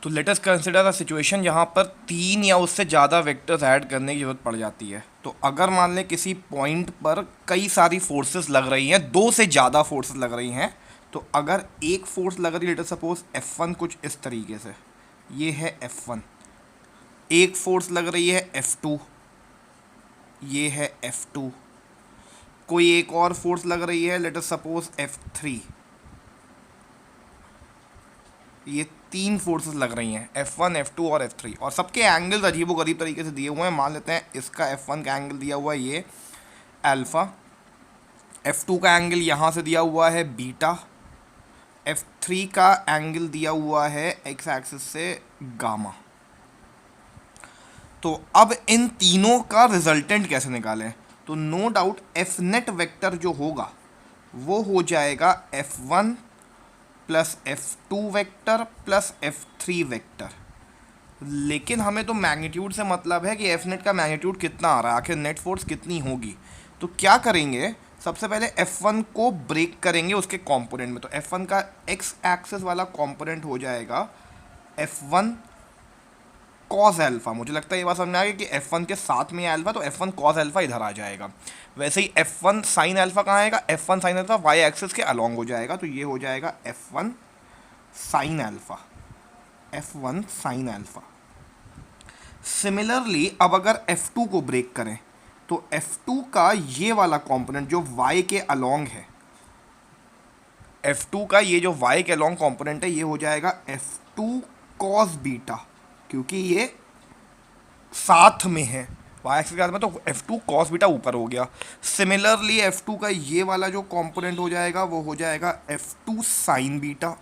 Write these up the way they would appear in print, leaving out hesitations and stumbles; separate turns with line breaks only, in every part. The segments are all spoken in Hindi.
तो let us consider a situation जहाँ पर 3 या उससे ज़्यादा वेक्टर्स ऐड करने की ज़रूरत पड़ जाती है। तो अगर मान लें किसी पॉइंट पर कई सारी फोर्सेस लग रही हैं, 2 से ज़्यादा फोर्सेस लग रही हैं, तो अगर एक फोर्स लग रही है, लेट अस सपोज F1 कुछ इस तरीके से, ये है F1, एक फोर्स लग रही है F2, ये है F2, कोई एक और फोर्स लग रही है, लेट अस सपोज F3, ये 3 फोर्सेस लग रही हैं, F1, F2 और F3, और सबके एंगल्स अजीबोगरीब तरीके से दिए हुए हैं। मान लेते हैं इसका F1 का एंगल दिया हुआ है ये अल्फ़ा, F2 का एंगल यहाँ से दिया हुआ है बीटा, F3 का एंगल दिया हुआ है एक्स एक्सिस से गामा। तो अब इन तीनों का रिजल्टेंट कैसे निकालें? तो no doubt F net vector जो होगा वो हो जाएगा F1 plus F2 vector plus F3 vector. लेकिन हमें तो मैग्नीट्यूड से मतलब है कि एफ नेट का मैग्नीट्यूड कितना आ रहा है, आखिर नेट फोर्स कितनी होगी। तो क्या करेंगे, सबसे पहले F1 को ब्रेक करेंगे उसके कंपोनेंट में। तो F1 का एक्स एक्सिस वाला कंपोनेंट हो जाएगा F1 कॉस अल्फा। मुझे लगता है ये बात समझ में आ गई कि F1 के साथ में अल्फा, तो F1 कॉस अल्फा इधर आ जाएगा। वैसे ही F1 साइन अल्फा कहाँ आएगा, F1 sine alpha Y axis के अलॉन्ग हो जाएगा, तो ये हो जाएगा F1 sine alpha, F1 sine alpha. Similarly अब अगर F2 को ब्रेक करें तो F2 का ये वाला कंपोनेंट जो y के अलोंग है, F2 का ये जो y के अलोंग कंपोनेंट है, ये हो जाएगा F2 कॉस बीटा, क्योंकि ये साथ में है y एक्सिस के साथ में, तो F2 कॉस बीटा ऊपर हो गया। सिमिलरली F2 का ये वाला जो कंपोनेंट हो जाएगा वो हो जाएगा F2 साइन बीटा।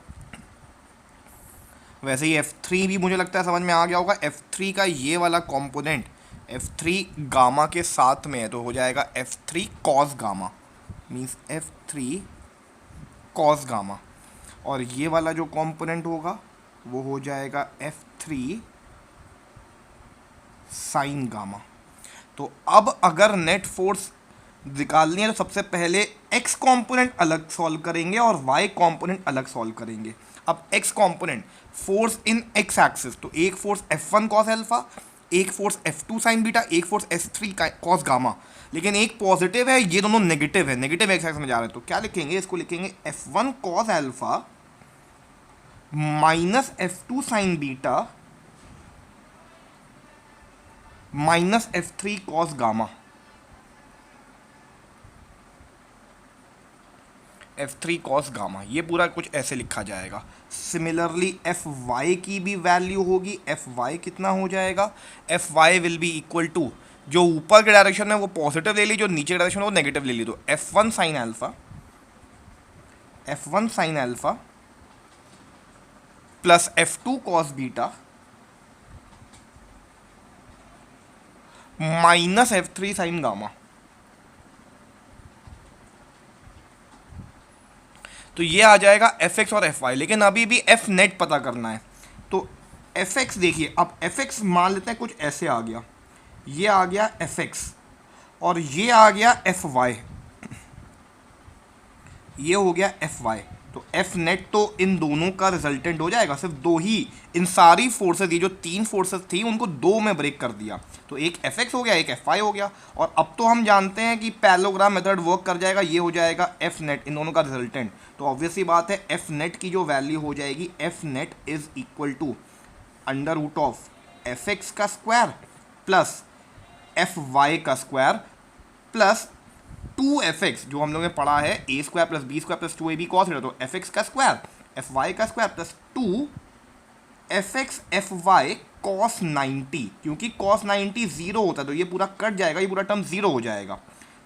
वैसे ही F3 भी मुझे लगता है समझ में आ गया होगा। F3 का ये वाला कंपोनेंट F3 गामा के साथ में है, तो हो जाएगा F3 cos gamma, means F3 cos gamma. और ये वाला जो कंपोनेंट होगा वो हो जाएगा F3 साइन गामा। तो अब अगर नेट फोर्स निकालनी है तो सबसे पहले x कंपोनेंट अलग सॉल्व करेंगे और y कंपोनेंट अलग सॉल्व करेंगे। अब x component force in x axis, तो एक फोर्स F1 कॉस अल्फा, एक फोर्स F2 साइन बीटा, एक फोर्स S3 कॉस गामा। लेकिन एक पॉजिटिव है, ये दोनों नेगेटिव है, नेगेटिव एक्स एक्सिस में जा रहे हैं। तो क्या लिखेंगे, इसको लिखेंगे F1 cos alpha minus F2 sign beta minus F3 cos gamma. F3 cos gamma, ये पूरा कुछ ऐसे लिखा जाएगा। सिमिलरली Fy की भी वैल्यू होगी। Fy कितना हो जाएगा, Fy will be equal to, जो ऊपर के डायरेक्शन में वो पॉजिटिव ले ली, जो नीचे के डायरेक्शन में वो नेगेटिव ले ली। तो F1 sine alpha, F1 sine alpha plus F2 cos beta minus F3 sign gamma. तो ये आ जाएगा Fx और Fy। लेकिन अभी भी F नेट पता करना है। तो Fx देखिए, अब Fx मान लेते हैं कुछ ऐसे आ गया, ये आ गया Fx और ये आ गया Fy, ये हो गया Fy। तो F नेट तो इन दोनों का रिजल्टेंट हो जाएगा, सिर्फ दो ही, इन सारी फोर्सेस, ये जो 3 फोर्सेस थी उनको 2 में ब्रेक कर दिया, तो एक Fx हो गया, एक Fy हो गया। और अब तो हम जानते हैं कि पैरेललोग्राम मेथड वर्क कर जाएगा, ये हो जाएगा F नेट, इन दोनों का रिजल्टेंट। तो ऑब्वियसली बात है F नेट की जो वैल्यू हो जाएगी, F net is equal to under root of Fx का स्क्वायर प्लस Fy का स्क्वायर प्लस 2Fx, जो हम लोगों ने पढ़ा है a square plus B square plus 2ab cos theta. तो Fx का स्क्वायर Fy का square plus 2Fx Fy cos 90, क्योंकि कॉस 90 जीरो होता है तो ये पूरा कट जाएगा, ये पूरा टर्म जीरो हो जाएगा।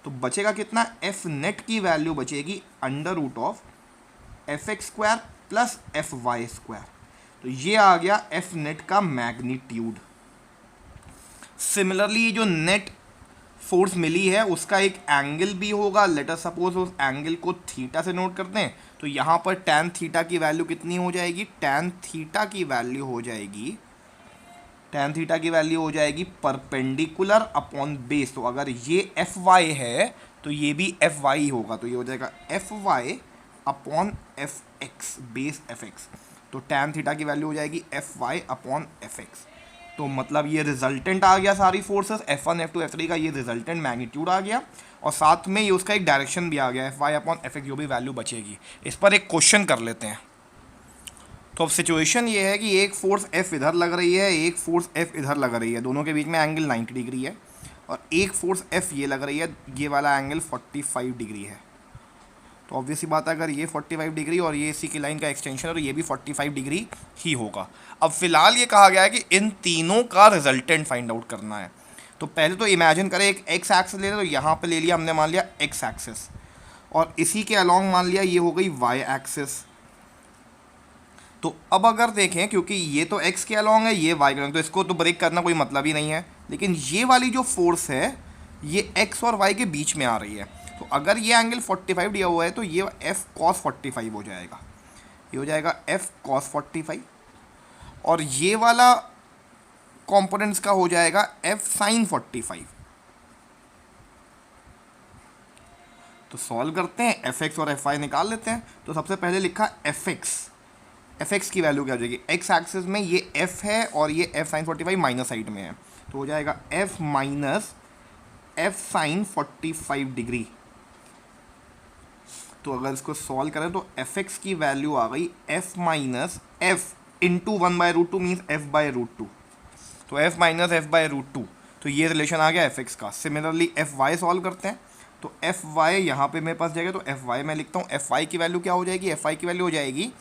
तो बचेगा कितना, F नेट की वैल्यू बचेगी under root of Fx square plus Fy square. तो ये आ गया F नेट का मैग्नीट्यूड। सिमिलरली जो नेट फोर्स मिली है उसका एक एंगल भी होगा। लेट अस सपोज उस एंगल को थीटा से नोट करते हैं, तो यहाँ पर tan थीटा की वैल्यू कितनी हो जाएगी, tan थीटा की वैल्यू हो जाएगी, tan थीटा की वैल्यू हो जाएगी परपेंडिकुलर अपॉन बेस। तो अगर ये Fy है तो ये भी Fy होगा, तो ये हो जाएगा Fy upon Fx, base Fx। तो tan थीटा की वैल्यू हो जाएगी Fy अपॉन Fx। तो मतलब ये रिजल्टेंट आ गया सारी फोर्सेस, F1 F2 F3 का ये रिजल्टेंट मैग्नीट्यूड आ गया और साथ में ये उसका एक डायरेक्शन भी आ गया Fy अपॉन Fx जो भी वैल्यू बचेगी। इस पर एक क्वेश्चन कर लेते हैं। तो अब सिचुएशन ये है कि एक फोर्स F इधर लग रही है, एक फोर्स F इधर लग रही है, दोनों के बीच में एंगल 90 डिग्री है, और एक फोर्स F ये लग रही है, ये वाला एंगल 45 डिग्री है। तो ऑब्वियसली बात है अगर ये 45 डिग्री और ये इसी की लाइन का एक्सटेंशन है तो ये भी 45 डिग्री ही होगा। अब फिलहाल ये कहा गया है कि इन तीनों का रिजल्टेंट फाइंड आउट करना है। तो पहले तो इमेजिन करें एक एक्स एक्सिस ले लें, तो यहाँ पे ले लिया हमने, मान लिया एक्स एक्सिस, और इसी के अलॉन्ग मान लिया ये हो गई वाई एक्सिस। तो अब अगर देखें, क्योंकि ये तो x के अलॉन्ग है, ये y के अलॉन्ग, तो इसको तो ब्रेक करना कोई मतलब ही नहीं है, लेकिन ये वाली जो फोर्स है ये x और y के बीच में आ रही है। तो अगर ये एंगल 45 दिया हुआ है तो ये f cos 45 हो जाएगा, ये हो जाएगा f cos 45, और ये वाला कॉम्पोनेंट्स का हो जाएगा f sin 45। तो सॉल्व करते हैं, fx और fy निकाल लेते हैं। तो सबसे पहले लिखा fx की वैल्यू क्या हो जाएगी, x एक्सिस में ये f है और ये f sin 45 माइनस साइड में है, तो हो जाएगा f minus f sin 45 degree. तो अगर इसको सॉल्व करें तो fx की वैल्यू आ गई f minus f into 1/√2 means f by root two, तो f minus f by root two, तो ये रिलेशन आ गया fx का। सिमिलरली fy सॉल्व करते हैं, तो fy यहाँ पे मेरे पास जाएगा, तो fy मैं लिखता हूँ, fy की वैल्यू क्या हो जाएगी, fy की वैल्यू हो जाएगी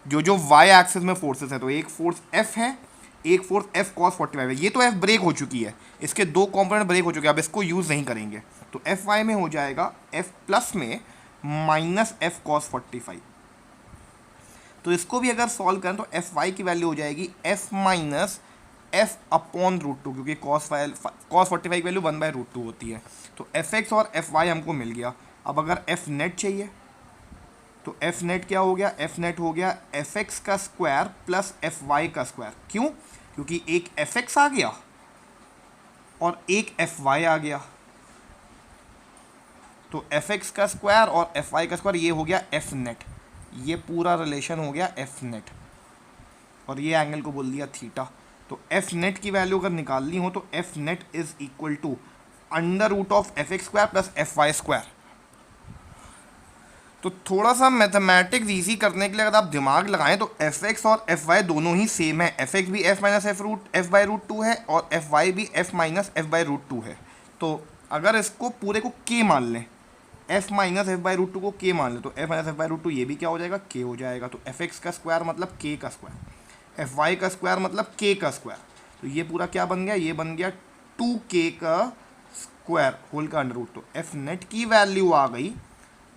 जो y एक्सिस में फोर्सेस है, तो एक फोर्स f है, एक फोर्स f cos 45 है। ये तो f ब्रेक हो चुकी है, इसके दो कंपोनेंट ब्रेक हो चुके हैं, अब इसको यूज़ नहीं करेंगे, तो fy में हो जाएगा f प्लस में माइनस f cos 45। तो इसको भी अगर सॉल्व करें तो fy की वैल्यू हो जाएगी f minus f upon root two, क्योंकि cos 45 की वैल्यू 1/√2 होती है। तो fx और fy हमको मिल गया। अब अगर f नेट चाहिए तो f नेट क्या हो गया, f नेट हो गया fx का स्क्वायर प्लस fy का स्क्वायर। क्यों, क्योंकि एक fx आ गया और एक fy आ गया, तो fx का स्क्वायर और fy का स्क्वायर ये हो गया f नेट, ये पूरा रिलेशन हो गया f नेट, और ये एंगल को बोल दिया थीटा। तो f नेट की वैल्यू अगर निकालनी हो तो f net is equal to under root of fx square plus fy square. तो थोड़ा सा मैथमेटिक्स ईजी करने के लिए अगर आप दिमाग लगाएं तो fx और fy दोनों ही सेम है, fx भी f minus f by root two है और fy भी f minus f by root two है। तो अगर इसको पूरे को k मान लें, f minus f by root two को k मान लें, तो f minus f by root two ये भी क्या हो जाएगा, k हो जाएगा। तो fx का स्क्वायर मतलब k का स्क्वायर, fy का स्क्वायर मतलब k का स्क्वायर, तो ये पूरा क्या बन गया, ये बन गया 2k का स्क्वायर होल का अंडर रूट। तो f नेट की वैल्यू आ गई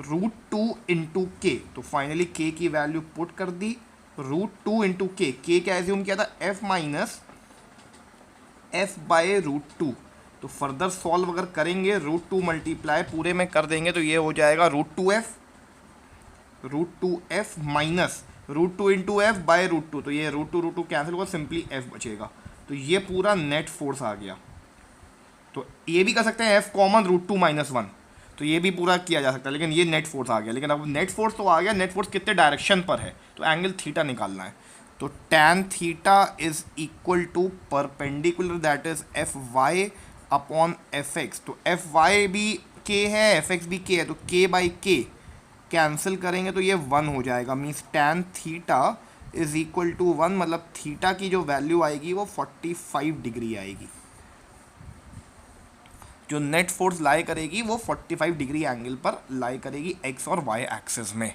√2 इंटू के, तो फाइनली k की वैल्यू पुट कर दी √2 इंटू के। क्या एज्यूम किया था, f minus f by root two. तो फर्दर सॉल्व अगर करेंगे √2 मल्टीप्लाई पूरे में कर देंगे तो ये हो जाएगा √2f minus √2 into F by root two, तो ये √2 कैंसिल होगा, सिंपली f बचेगा। तो ये पूरा नेट फोर्स आ गया। तो ये भी कर सकते हैं f कॉमन √2 माइनस 1, तो ये भी पूरा किया जा सकता है, लेकिन ये नेट फोर्स आ गया। लेकिन अब नेट फोर्स तो आ गया, नेट फोर्स कितने डायरेक्शन पर है, तो एंगल थीटा निकालना है। तो tan theta is equal to perpendicular that is fy upon fx। तो fy भी k है, fx भी k है, तो k बाई k कैंसिल करेंगे तो ये 1 हो जाएगा, means tan theta is equal to 1, मतलब थीटा की जो वैल्यू आएगी वो 45 डिग्री आएगी। जो नेट फोर्स लाई करेगी वो 45 डिग्री एंगल पर लाई करेगी एक्स और वाई एक्सिस में।